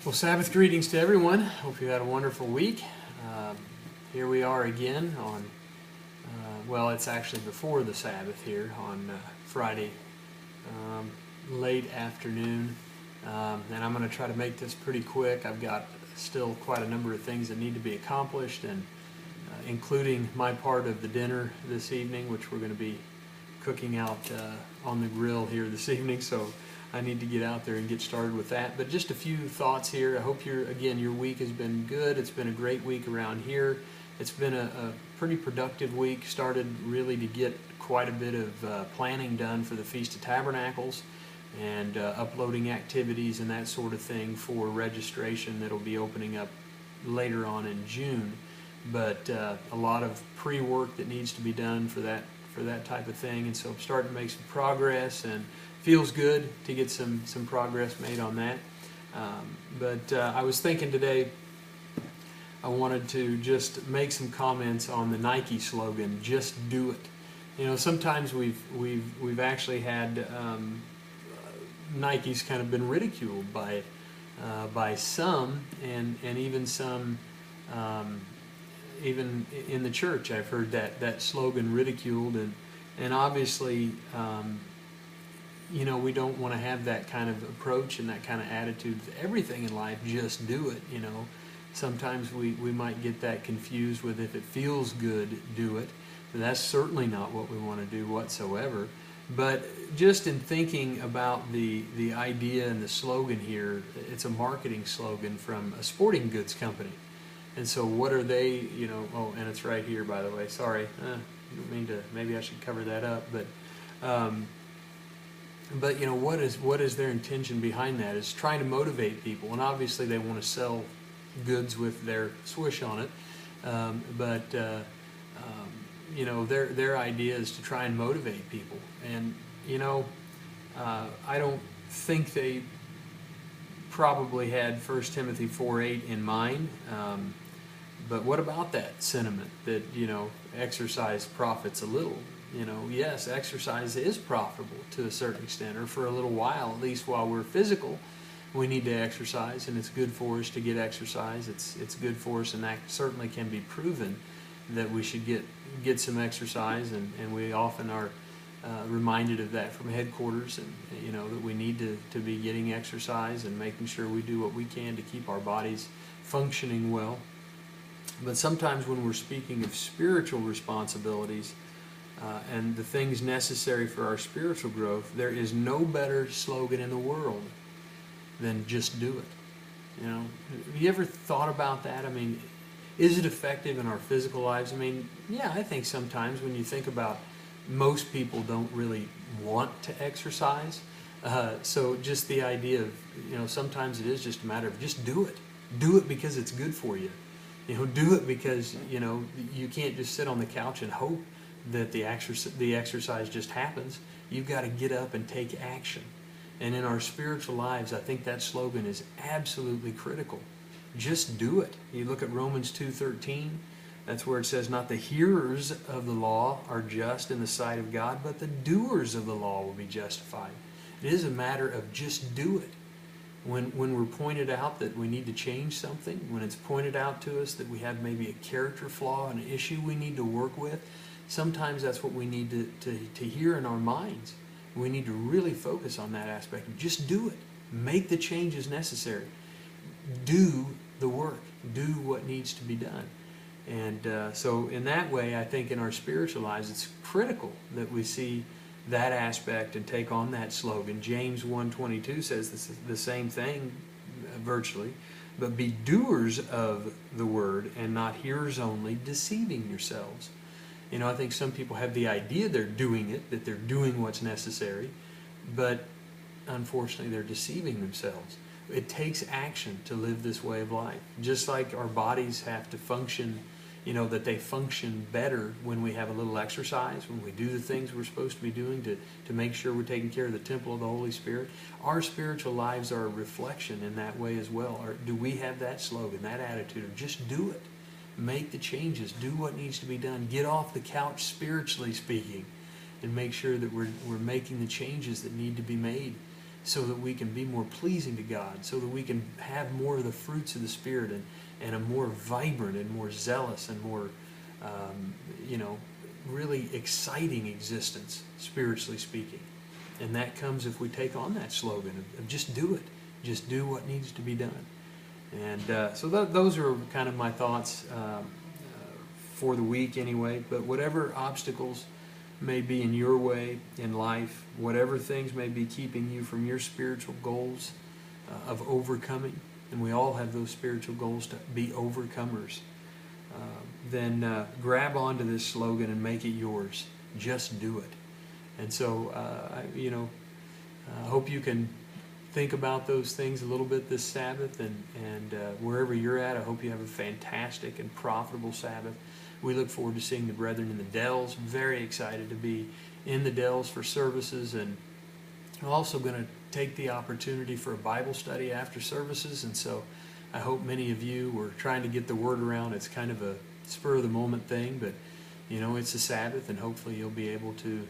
Well, Sabbath greetings to everyone. Hope you had a wonderful week. Here we are again on, well, it's actually before the Sabbath here on Friday, late afternoon. And I'm going to try to make this pretty quick. I've got still quite a number of things that need to be accomplished, and including my part of the dinner this evening, which we're going to be cooking out on the grill here this evening. So I need to get out there and get started with that. But just a few thoughts here. I hope your week has been good. It's been a great week around here. It's been a pretty productive week. Started really to get quite a bit of planning done for the Feast of Tabernacles and uploading activities and that sort of thing for registration that'll be opening up later on in June. But a lot of pre-work that needs to be done for that type of thing, and so I'm starting to make some progress, and feels good to get some progress made on that. But I was thinking today I wanted to just make some comments on the Nike slogan, "Just do it." You know, sometimes we've actually had Nike's kind of been ridiculed by some, and even some. Even in the church, I've heard that slogan ridiculed, and obviously, you know, we don't want to have that kind of approach and that kind of attitude. Everything in life, just do it. You know, sometimes we might get that confused with, if it feels good, do it. But that's certainly not what we want to do whatsoever. But just in thinking about the idea and the slogan here, it's a marketing slogan from a sporting goods company. And so what are they, you know, oh, and it's right here, by the way, sorry, didn't mean to, maybe I should cover that up, but you know, what is their intention behind that? Is trying to motivate people, and obviously they want to sell goods with their swish on it, you know, their idea is to try and motivate people. And you know, I don't think they probably had 1 Timothy 4:8 in mind. But what about that sentiment that, you know, exercise profits a little? You know, yes, exercise is profitable to a certain extent, or for a little while, at least while we're physical, we need to exercise, and it's good for us to get exercise. It's good for us, and that certainly can be proven that we should get some exercise, and we often are reminded of that from headquarters, and you know, that we need to be getting exercise and making sure we do what we can to keep our bodies functioning well. But sometimes when we're speaking of spiritual responsibilities and the things necessary for our spiritual growth, there is no better slogan in the world than "just do it." You know, have you ever thought about that? I mean, is it effective in our physical lives? I mean, yeah, I think sometimes when you think about, most people don't really want to exercise. So just the idea of, you know, sometimes it is just a matter of just do it. Do it because it's good for you. You know, do it because, you know, you can't just sit on the couch and hope that the exercise just happens. You've got to get up and take action. And in our spiritual lives, I think that slogan is absolutely critical. Just do it. You look at Romans 2:13. That's where it says, "Not the hearers of the law are just in the sight of God, but the doers of the law will be justified." It is a matter of just do it. When we're pointed out that we need to change something, when it's pointed out to us that we have maybe a character flaw, an issue we need to work with, sometimes that's what we need to hear in our minds. We need to really focus on that aspect of just do it. Make the changes necessary. Do the work. Do what needs to be done. And so in that way, I think in our spiritual lives, it's critical that we see that aspect and take on that slogan. James 1:22 says the same thing virtually, but be doers of the word and not hearers only, deceiving yourselves. You know, I think some people have the idea they're doing it, that they're doing what's necessary, but unfortunately they're deceiving themselves. It takes action to live this way of life. Just like our bodies have to function, you know, that they function better when we have a little exercise, when we do the things we're supposed to be doing to make sure we're taking care of the temple of the Holy Spirit. Our spiritual lives are a reflection in that way as well. Or do we have that slogan, that attitude of just do it? Make the changes. Do what needs to be done. Get off the couch, spiritually speaking, and make sure that we're making the changes that need to be made so that we can be more pleasing to God, so that we can have more of the fruits of the Spirit, and a more vibrant and more zealous and more, really exciting existence, spiritually speaking. And that comes if we take on that slogan of just do it. Just do what needs to be done. And so those are kind of my thoughts for the week anyway. But whatever obstacles may be in your way in life, whatever things may be keeping you from your spiritual goals of overcoming, and we all have those spiritual goals to be overcomers, then grab onto this slogan and make it yours. Just do it. And so, I hope you can think about those things a little bit this Sabbath, and wherever you're at, I hope you have a fantastic and profitable Sabbath. We look forward to seeing the brethren in the Dells. Very excited to be in the Dells for services, and I'm also going to take the opportunity for a Bible study after services, and so I hope many of you were trying to get the word around. It's kind of a spur-of-the-moment thing, but it's a Sabbath, and hopefully you'll be able to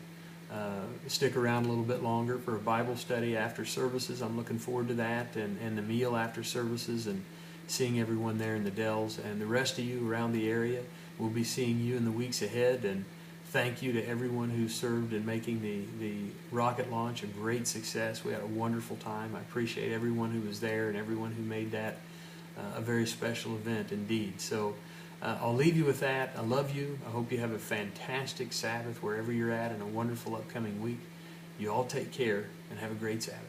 stick around a little bit longer for a Bible study after services. I'm looking forward to that, and the meal after services, and seeing everyone there in the Dells, and the rest of you around the area. We'll be seeing you in the weeks ahead, and thank you to everyone who served in making the rocket launch a great success. We had a wonderful time. I appreciate everyone who was there and everyone who made that a very special event indeed. So I'll leave you with that. I love you. I hope you have a fantastic Sabbath wherever you're at, and a wonderful upcoming week. You all take care and have a great Sabbath.